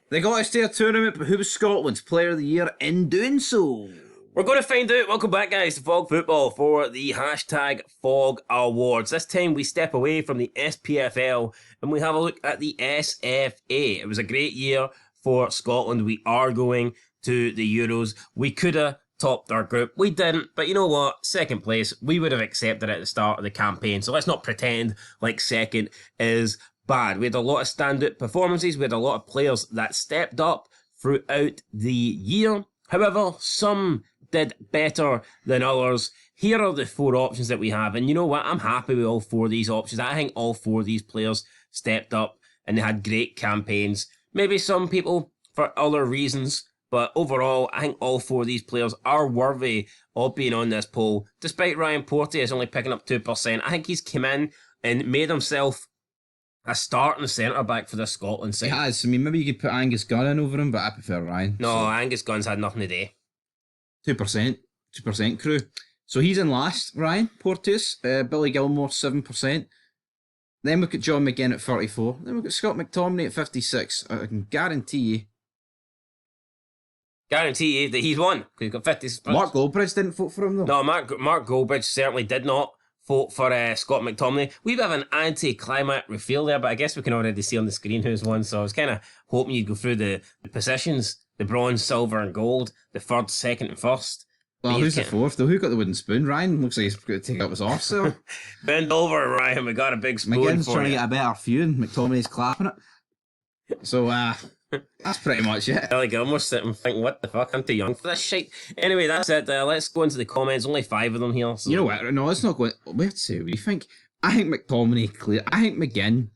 They got us to a tournament, but who was Scotland's Player of the Year in doing so? We're going to find out. Welcome back, guys, to Fog Football for the hashtag Fog Awards. This time we step away from the SPFL and we have a look at the SFA. It was a great year for Scotland. We are going to the Euros. We could have topped our group. We didn't, but you know what? Second place, we would have accepted at the start of the campaign. So let's not pretend like second is bad. We had a lot of standout performances. We had a lot of players that stepped up throughout the year. However, some did better than others. Here are the four options that we have. And you know what? I'm happy with all four of these options. I think all four of these players stepped up and they had great campaigns. Maybe some people for other reasons. But overall, I think all four of these players are worthy of being on this poll. Despite Ryan Porteous only picking up 2%, I think he's come in and made himself a starting centre-back for the Scotland side. He has. I mean, maybe you could put Angus Gunn in over him, but I prefer Ryan. No, so. Angus Gunn's had nothing today. 2% crew. So he's in last, Ryan Porteous. Billy Gilmour, 7%. Then we've got John McGinn at 34. Then we've got Scott McTominay at 56. I can guarantee you that he's won, because he's got 50. Mark Goldbridge didn't vote for him, though. No, Mark Goldbridge certainly did not vote for Scott McTominay. We have an anti-climate reveal there, but I guess we can already see on the screen who's won, so I was kind of hoping you'd go through the positions, the bronze, silver and gold, the third, second and first. Well, who's the fourth, though? Who got the wooden spoon? Ryan looks like he's going to take up his arse, so. Bend over, Ryan, we got a big spoon McGinn's for trying you. To get a better view and McTominay's clapping it. So, that's pretty much it. Billy Gilmour's sitting thinking, what the fuck, I'm too young for this shit. Anyway, that's it. Let's go into the comments. Only 5 of them here. So. You know what? No, let's not go. Let's see what you think. I think McTominay clear. I think McGinn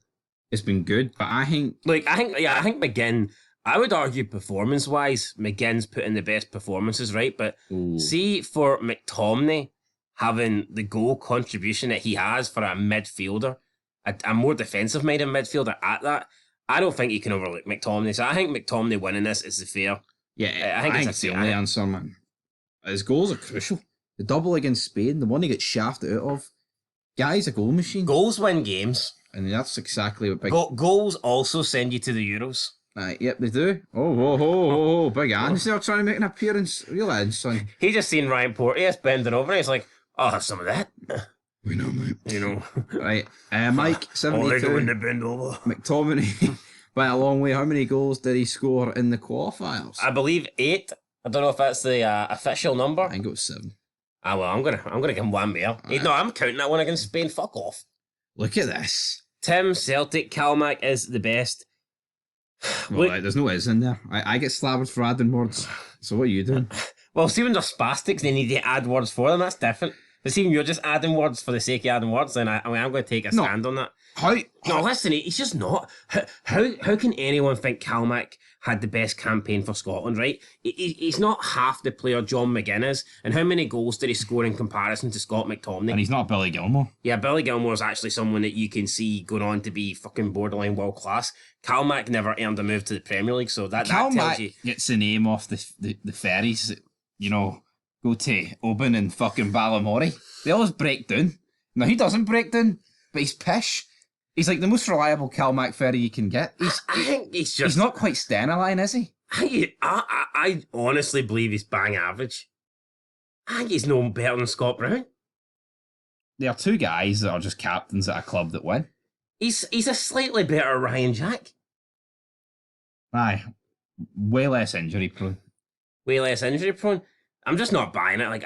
has been good, but I think... I think McGinn, I would argue performance-wise, McGinn's put in the best performances, right? But see, for McTominay, having the goal contribution that he has for a midfielder, a more defensive-minded midfielder at that, I don't think you can overlook McTominay. So I think McTominay winning this is the fair. Yeah, I think it's the only answer, man. His goals are crucial. The double against Spain, the one he gets shafted out of. Guy's a goal machine. Goals win games. And that's exactly what big... Goals also send you to the Euros. Yep, they do. Oh, Big Anne's there trying to make an appearance. Real son. He just seen Ryan Porteous bending over and he's like, I'll have some of that. We know, mate. You know. Right. Mike, 72. They're doing the bend over. McTominay, by a long way. How many goals did he score in the qualifiers? I believe 8. I don't know if that's the official number. I think it was 7. Well, I'm gonna give him one more. Right. No, I'm counting that one against Spain. Fuck off. Look at this. Tim Celtic Calmac is the best. Well, there's no is in there. I get slabbed for adding words. So what are you doing? Well, see, when they're spastics, they need to add words for them. That's different. But see, when you're just adding words for the sake of adding words, then I'm going to take a stand on that. No, listen, he's just not. How can anyone think Calmac had the best campaign for Scotland, right? He's not half the player John McGinn is. And how many goals did he score in comparison to Scott McTominay? And he's not Billy Gilmour. Yeah, Billy Gilmour is actually someone that you can see going on to be fucking borderline world class. Calmac never earned a move to the Premier League, so that tells you. Calmac gets the name off the ferries that, go to Oban and fucking Ballymorey. They always break down. No, he doesn't break down, but he's pish. He's like the most reliable Calmac ferry you can get. I think he's not quite Stenaline, is he? I honestly believe he's bang average. I think he's no better than Scott Brown. There are 2 guys that are just captains at a club that win. He's a slightly better Ryan Jack. Aye. Way less injury prone. I'm just not buying it. Like,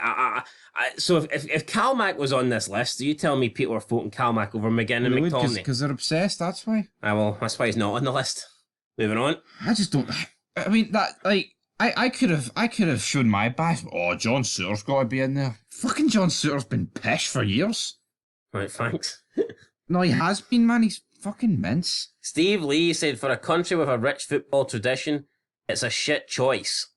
so if Calmac was on this list, do you tell me people are voting Calmac over McGinn and McTominay? Because they're obsessed, that's why. Well, that's why he's not on the list. Moving on. I just don't... I mean, that, like... I could have shown my bias. Oh, John Souttar's got to be in there. Fucking John Souttar's been pish for years. Right, thanks. No, he has been, man. He's fucking mince. Steve Lee said, for a country with a rich football tradition, it's a shit choice.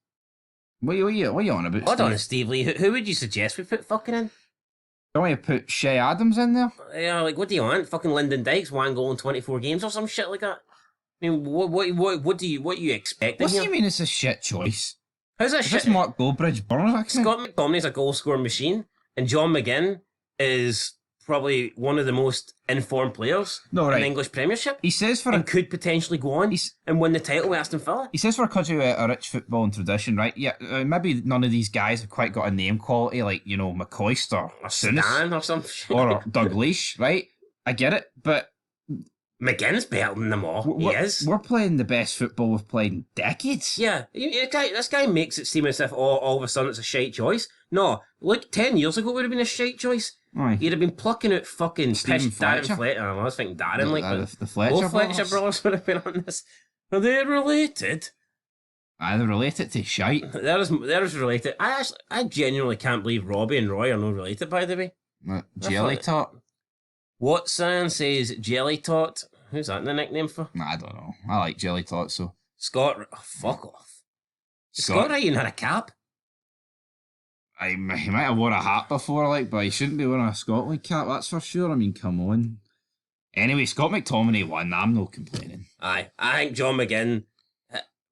What are you on about, Hold on, Steve Lee. Who would you suggest we put fucking in? Don't want to put Shea Adams in there? Yeah, like, what do you want? Fucking Lyndon Dykes, 1 goal in 24 games or some shit like that? I mean, what do you expect? What do you mean it's a shit choice? How's that shit? This Mark Goldbridge Burner accent? Scott McTominay's a goal scoring machine, and John McGinn is probably one of the most informed players No, in right. the English Premiership, He says for and a, could potentially go on and win the title with Aston Villa. he says for a country with a rich footballing tradition, right? Yeah, maybe none of these guys have quite got a name quality like McCoist or Or Souness Stan or some shit. or Doug Leash, right? I get it, but McGinn's better than them all. He is. we're playing the best football we've played in decades. Yeah, this guy makes it seem as if all of a sudden it's a shite choice. No, look, 10 years ago it would have been a shite choice. Aye. He'd have been plucking out fucking Stephen pish Darren Fletcher. Fletcher. I was thinking Darren, like, the Fletcher both Fletcher brothers. brothers would have been on this. Are they related? They relate it to shite. They're as related. I genuinely can't believe Robbie and Roy are not related, by the way. Jelly tot. Watson says Jelly Tot. Who's that the nickname for? I don't know. I like jelly tot, so Scott. Oh, fuck off. Scott Ryan had a cap. He might have worn a hat before, like, but he shouldn't be wearing a Scotland cap, that's for sure. I mean, come on. Anyway, Scott McTominay won. I'm not complaining. Aye, I think John McGinn,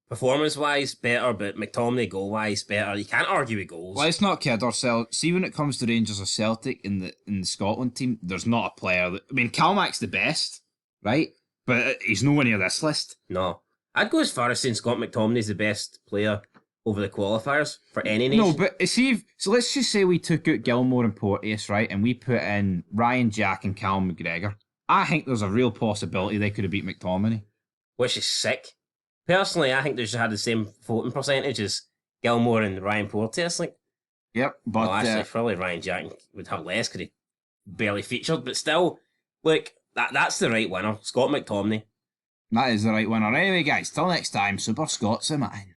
performance-wise, better, but McTominay goal-wise, better. You can't argue with goals. Let's not kid ourselves. See, when it comes to Rangers or Celtic in the Scotland team, there's not a player that... I mean, Calmack's the best, right? But he's nowhere near this list. No. I'd go as far as saying Scott McTominay's the best player over the qualifiers for any nation. No, but see, so let's just say we took out Gilmore and Porteous, right? And we put in Ryan Jack and Callum McGregor. I think there's a real possibility they could have beat McTominay. Which is sick. Personally, I think they should have the same voting percentage as Gilmore and Ryan Porteous. Like, Yep, but well, actually, probably Ryan Jack would have less because he barely featured. But still, look, that's the right winner. Scott McTominay. that is the right winner. Anyway, guys, till next time, Super Scott's a man.